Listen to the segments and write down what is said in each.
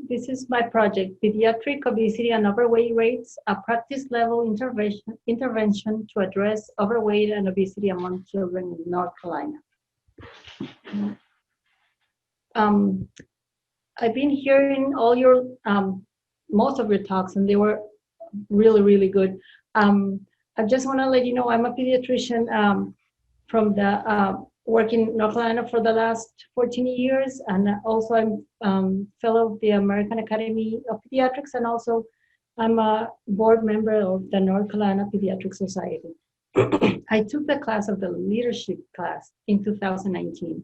This is my project, Pediatric Obesity and Overweight Rates, a practice-level intervention to address overweight and obesity among children in North Carolina. I've been hearing all your, most of your talks, and they were really, really good. I just want to let you know I'm a pediatrician from the working in North Carolina for the last 14 years, and also I'm fellow of the American Academy of Pediatrics, and also I'm a board member of the North Carolina Pediatric Society. I took the class of the leadership class in 2019.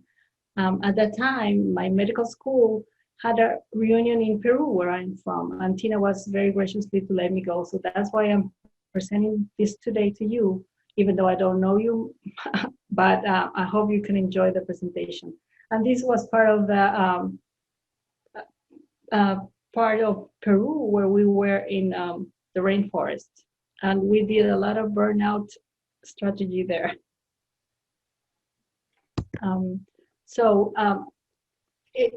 At that time, my medical school had a reunion in Peru, where I'm from, and Tina was very graciously to let me go. So that's why I'm presenting this today to you, even though I don't know you, but I hope you can enjoy the presentation. And this was part of the part of Peru, where we were in the rainforest, and we did a lot of burnout strategy there.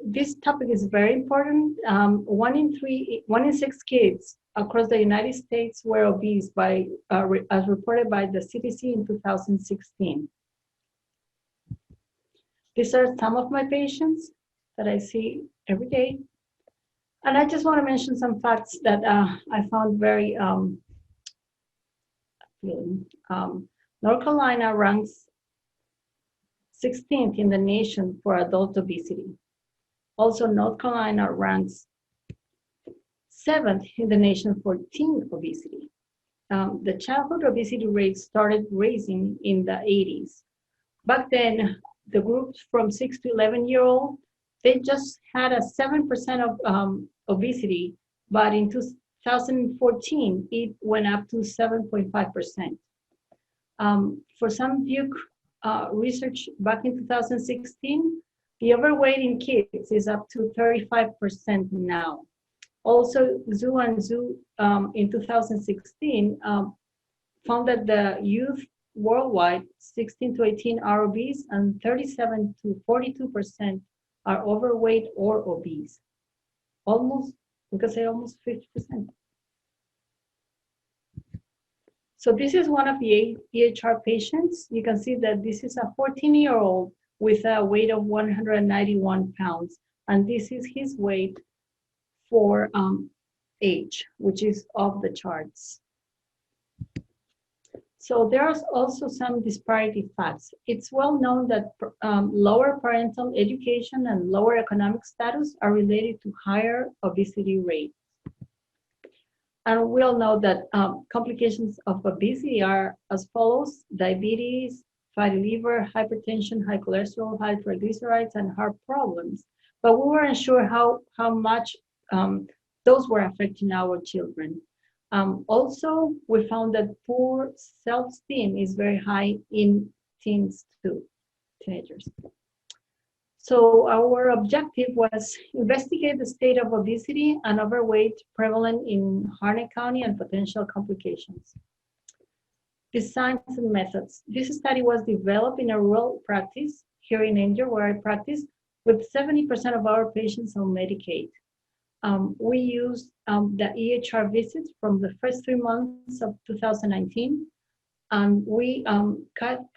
This topic is very important. 1 in 6 kids across the United States were obese as reported by the CDC in 2016. These are some of my patients that I see every day. And I just want to mention some facts that I found very North Carolina ranks 16th in the nation for adult obesity. Also, North Carolina ranks 7th in the nation for teen obesity. The childhood obesity rate started rising in the 80s. Back then, the groups from 6 to 11-year-old, they just had a 7% of obesity, but in 2014, it went up to 7.5%. For some Duke research back in 2016, the overweight in kids is up to 35% now. Also, Zhu and Zhu in 2016 found that the youth worldwide, 16 to 18 are obese, and 37 to 42% are overweight or obese. Almost, we could say almost 50%. So this is one of the EHR patients. You can see that this is a 14-year-old with a weight of 191 pounds. And this is his weight for age, which is off the charts. So there's also some disparity facts. It's well known that lower parental education and lower economic status are related to higher obesity rates. And we all know that complications of obesity are as follows: diabetes, fatty liver, hypertension, high cholesterol, high triglycerides, and heart problems. But we weren't sure how much those were affecting our children. Also, we found that poor self-esteem is very high in teens too, teenagers. So our objective was investigate the state of obesity and overweight prevalent in Harnett County and potential complications. Designs and methods. This study was developed in a rural practice here in Angel, where I practice, with 70% of our patients on Medicaid. We used the EHR visits from the first 3 months of 2019, and we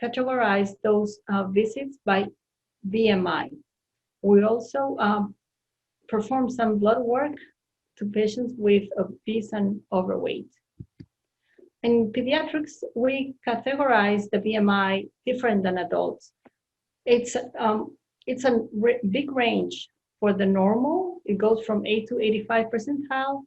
categorized those visits by BMI. We also performed some blood work to patients with obese and overweight. In pediatrics, we categorize the BMI different than adults. It's a big range. For the normal, it goes from 8 to 85 percentile.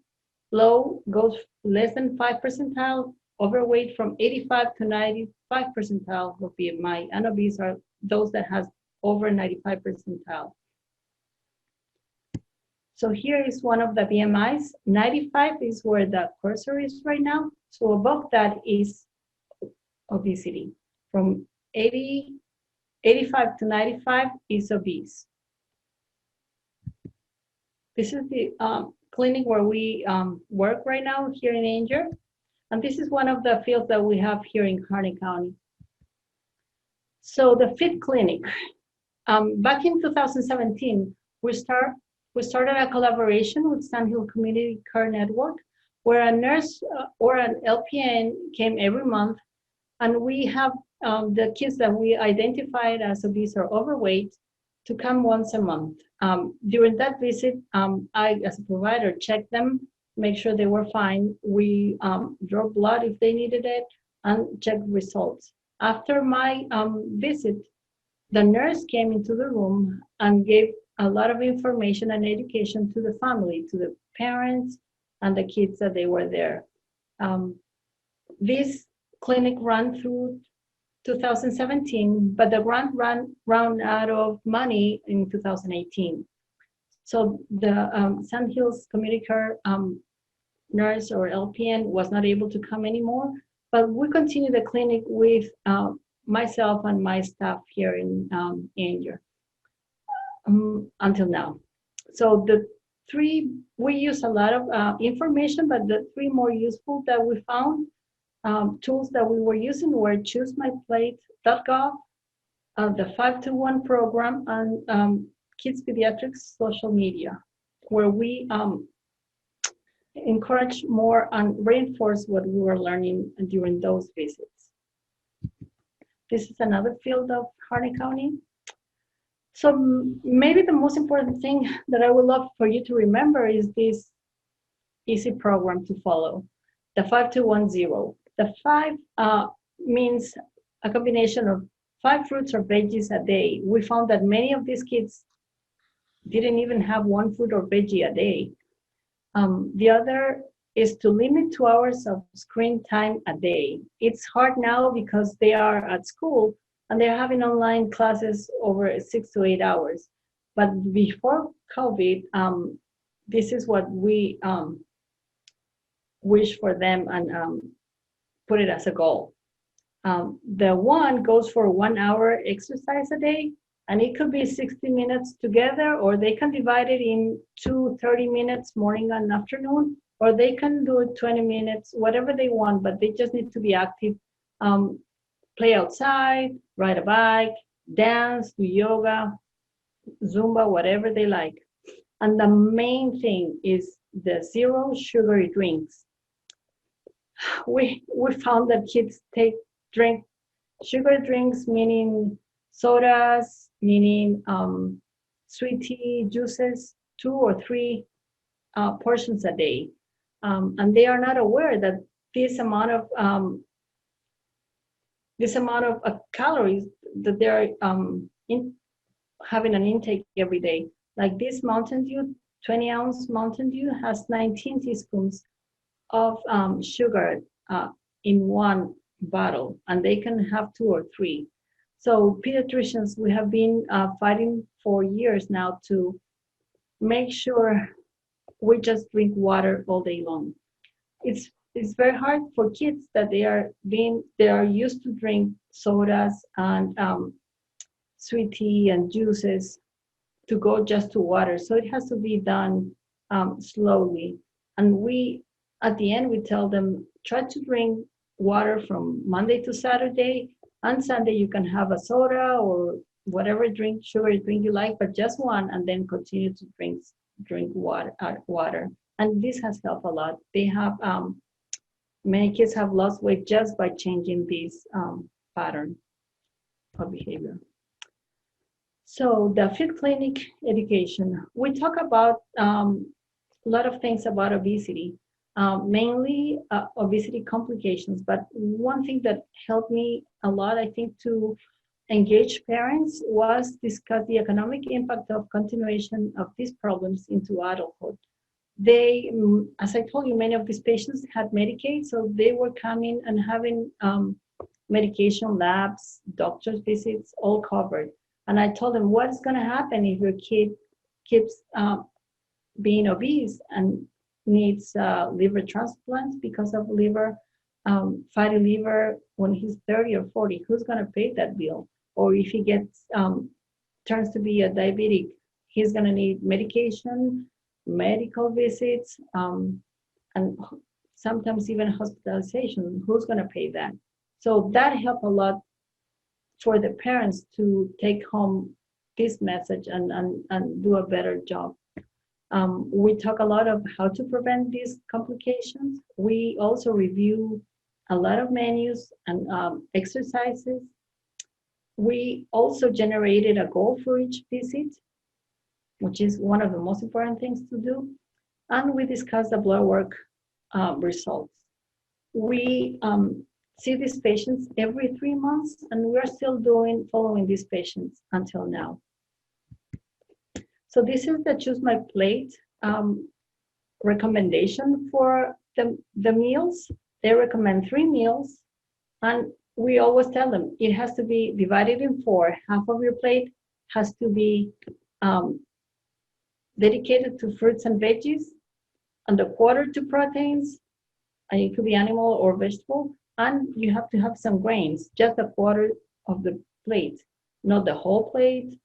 Low goes less than 5 percentile. Overweight from 85 to 95 percentile of BMI. And obese are those that has over 95 percentile. So here is one of the BMIs. 95 is where the cursor is right now. So above that is obesity. From 85 to 95 is obese. This is the clinic where we work right now here in Angel. And this is one of the fields that we have here in Harnett County. So the FIT clinic, back in 2017, we start We started a collaboration with Sandhill Community Care Network, where a nurse or an LPN came every month, and we have the kids that we identified as obese or overweight to come once a month. During that visit, I, as a provider, checked them, make sure they were fine. We draw blood if they needed it, and check results. After my visit, the nurse came into the room and gave a lot of information and education to the family, to the parents and the kids that they were there. This clinic ran through 2017, but the grant ran out of money in 2018. So the Sandhills Community Care nurse or LPN was not able to come anymore, but we continue the clinic with myself and my staff here in India until now. So the three, we use a lot of information, but the three more useful that we found tools that we were using were choosemyplate.gov, the 521 program, and Kids Pediatrics social media, where we encourage more and reinforce what we were learning during those visits. This is another field of Harnett County. So maybe the most important thing that I would love for you to remember is this easy program to follow, the 5210. The 5 means a combination of 5 fruits or veggies a day. We found that many of these kids didn't even have 1 fruit or veggie a day. The other is to limit 2 hours of screen time a day. It's hard now because they are at school and they're having online classes over 6 to 8 hours. But before COVID, this is what we wish for them and put it as a goal. The 1 goes for 1 hour exercise a day, and it could be 60 minutes together, or they can divide it in 2 30 minutes, morning and afternoon, or they can do it 20 minutes, whatever they want, but they just need to be active. Play outside, ride a bike, dance, do yoga, Zumba, whatever they like. And the main thing is the 0 sugary drinks. We found that kids drink sugar drinks, meaning sodas, meaning sweet tea, juices, 2 or 3 portions a day. And they are not aware that this amount of calories that they're having an intake every day. Like this Mountain Dew, 20-ounce Mountain Dew has 19 teaspoons of sugar in 1 bottle, and they can have 2 or 3. So pediatricians, we have been fighting for years now to make sure we just drink water all day long. It's very hard for kids that they are used to drink sodas and sweet tea and juices to go just to water. So it has to be done slowly. And at the end, we tell them, try to drink water from Monday to Saturday. On Sunday, you can have a soda or whatever sugary drink you like, but just 1, and then continue to drink water. And this has helped a lot. They have, many kids have lost weight just by changing this pattern of behavior. So the Fit Clinic education, we talk about a lot of things about obesity, mainly obesity complications. But one thing that helped me a lot, I think, to engage parents was discuss the economic impact of continuation of these problems into adulthood. They, as I told you, many of these patients had Medicaid, so they were coming and having medication labs, doctor's visits, all covered. And I told them, what's going to happen if your kid keeps being obese and needs liver transplants because of fatty liver when he's 30 or 40? Who's going to pay that bill? Or if he turns to be a diabetic, he's going to need medication, medical visits, and sometimes even hospitalization. Who's going to pay that? So that helped a lot for the parents to take home this message and do a better job. We talk a lot of how to prevent these complications. We also review a lot of menus and exercises. We also generated a goal for each visit, which is one of the most important things to do. And we discussed the blood work results. We see these patients every 3 months, and we're still following these patients until now. So this is the Choose My Plate recommendation for the meals. They recommend 3 meals, and we always tell them it has to be divided in 4. Half of your plate has to be dedicated to fruits and veggies, and a quarter to proteins, and it could be animal or vegetable, and you have to have some grains, just a quarter of the plate, not the whole plate.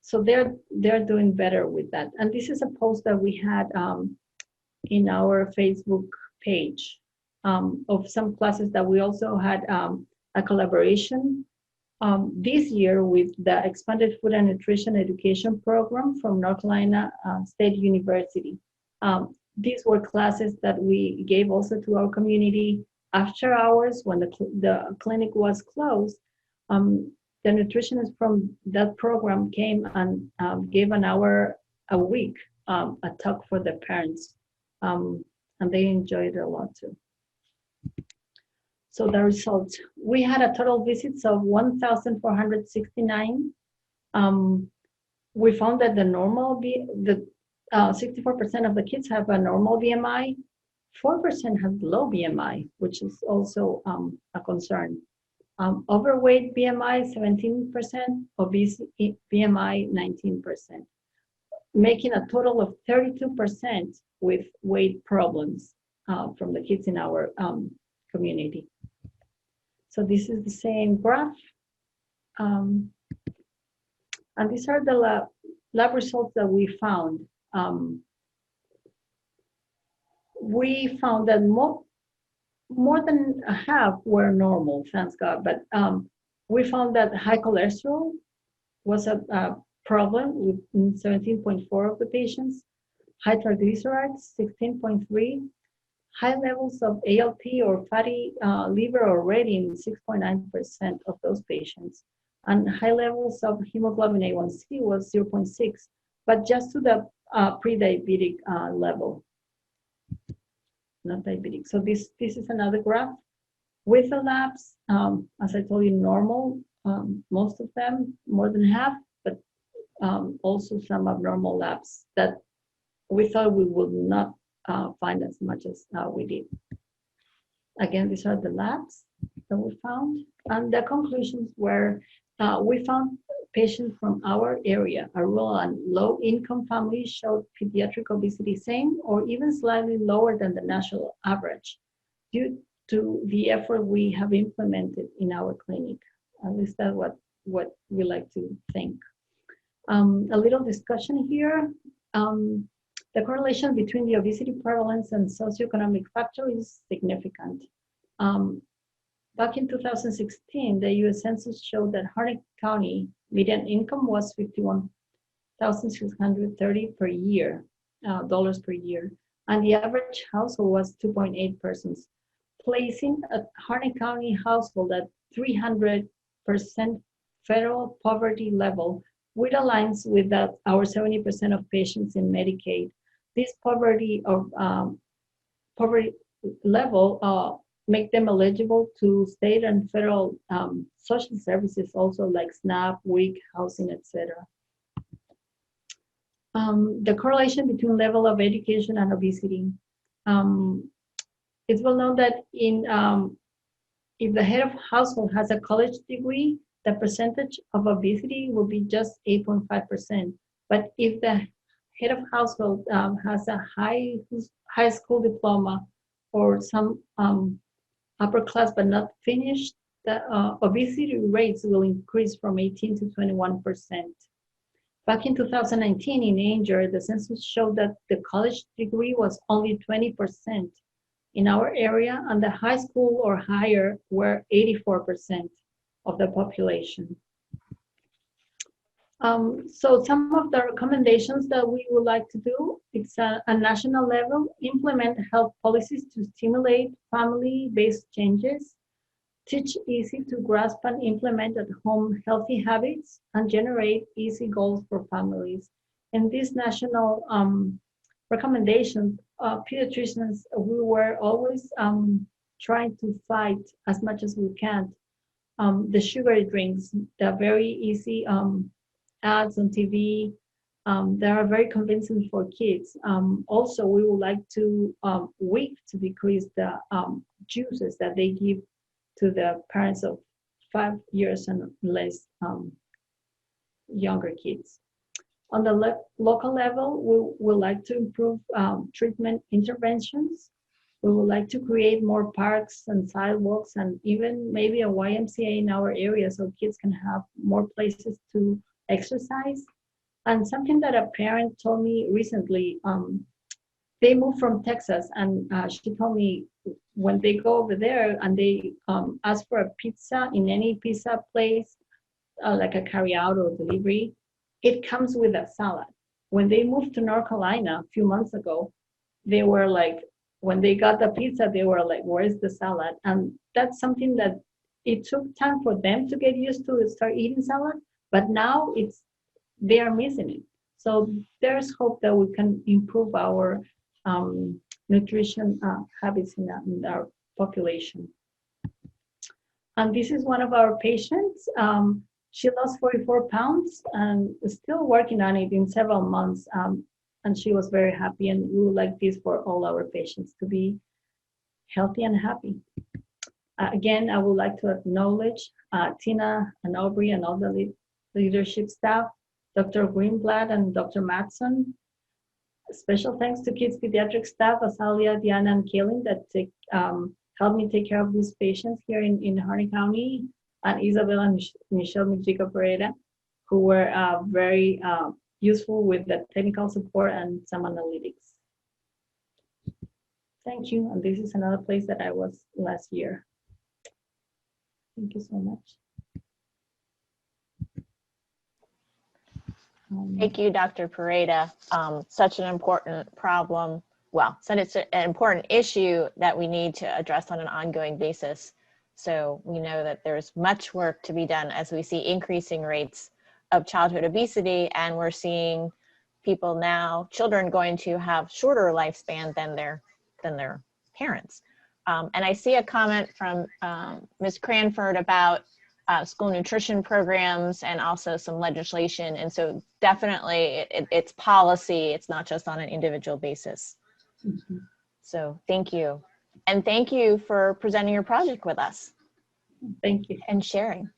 So they're doing better with that. And this is a post that we had in our Facebook page of some classes that we also had a collaboration this year with the Expanded Food and Nutrition Education Program from North Carolina State University. These were classes that we gave also to our community after hours when the clinic was closed. The nutritionist from that program came and gave an hour a week, a talk for the parents, and they enjoyed it a lot too. So the results, we had a total visits of 1,469. We found that the 64% of the kids have a normal BMI, 4% have low BMI, which is also a concern. Overweight BMI 17%, obesity BMI 19%, making a total of 32% with weight problems from the kids in our community. So this is the same graph. And these are the lab results that we found. We found that more than a half were normal, thanks God, but we found that high cholesterol was a problem with 17.4 of the patients, high triglycerides, 16.3, high levels of ALT or fatty liver already in 6.9% of those patients, and high levels of hemoglobin A1C was 0.6, but just to the pre-diabetic level. Not diabetic. So this is another graph with the labs. As I told you, normal, most of them, more than half, but also some abnormal labs that we thought we would not find as much as we did. Again, these are the labs that we found, and the conclusions were we found patients from our area, a rural and low-income families, showed pediatric obesity same or even slightly lower than the national average due to the effort we have implemented in our clinic. At least that's what we like to think. A little discussion here. The correlation between the obesity prevalence and socioeconomic factor is significant. Back in 2016, the U.S. Census showed that Harnett County median income was $51,630 per year, dollars per year, and the average household was 2.8 persons, placing a Harnett County household at 300% federal poverty level, which aligns with that our 70% of patients in Medicaid. This poverty level make them eligible to state and federal social services, also like SNAP, WIC, housing, etc. The correlation between level of education and obesity. It's well known that if the head of household has a college degree, the percentage of obesity will be just 8.5%. But if the head of household has a high school diploma or some upper class but not finished, the obesity rates will increase from 18 to 21%. Back in 2019 in Anger, the census showed that the college degree was only 20% in our area, and the high school or higher were 84% of the population. So some of the recommendations that we would like to do, it's a national level, implement health policies to stimulate family-based changes, teach easy to grasp and implement at home healthy habits, and generate easy goals for families. In these national recommendations, pediatricians, we were always trying to fight as much as we can the sugary drinks, the very easy ads on TV. They are very convincing for kids. Also, we would like to week to decrease the juices that they give to the parents of 5 years and less younger kids. On the local level, we would like to improve treatment interventions. We would like to create more parks and sidewalks and even maybe a YMCA in our area so kids can have more places to exercise. And something that a parent told me recently, they moved from Texas and she told me when they go over there and they ask for a pizza in any pizza place, like a carry out or delivery, it comes with a salad. When they moved to North Carolina a few months ago, they were like, when they got the pizza, they were like, where's the salad? And that's something that it took time for them to get used to start eating salad, but now they are missing it. So there's hope that we can improve our nutrition habits in our population. And this is one of our patients. She lost 44 pounds and is still working on it in several months. And she was very happy, and we would like this for all our patients to be healthy and happy. Again, I would like to acknowledge Tina and Aubrey and all the leadership staff, Dr. Greenblatt and Dr. Matson. Special thanks to Kids Pediatric staff, Azalia, Diana, and Kaylin that helped me take care of these patients here in Harney County, and Isabel and Michelle Mijica Pereda, who were very useful with the technical support and some analytics. Thank you. And this is another place that I was last year. Thank you so much. Thank you, Dr. Pereda. Such an important problem. Well, so it's an important issue that we need to address on an ongoing basis. So we know that there's much work to be done as we see increasing rates of childhood obesity, and we're seeing people now, children going to have shorter lifespan than their parents. And I see a comment from Ms. Cranford about school nutrition programs and also some legislation. And so definitely it's policy, it's not just on an individual basis. Mm-hmm. So thank you. And thank you for presenting your project with us. Thank you. And sharing.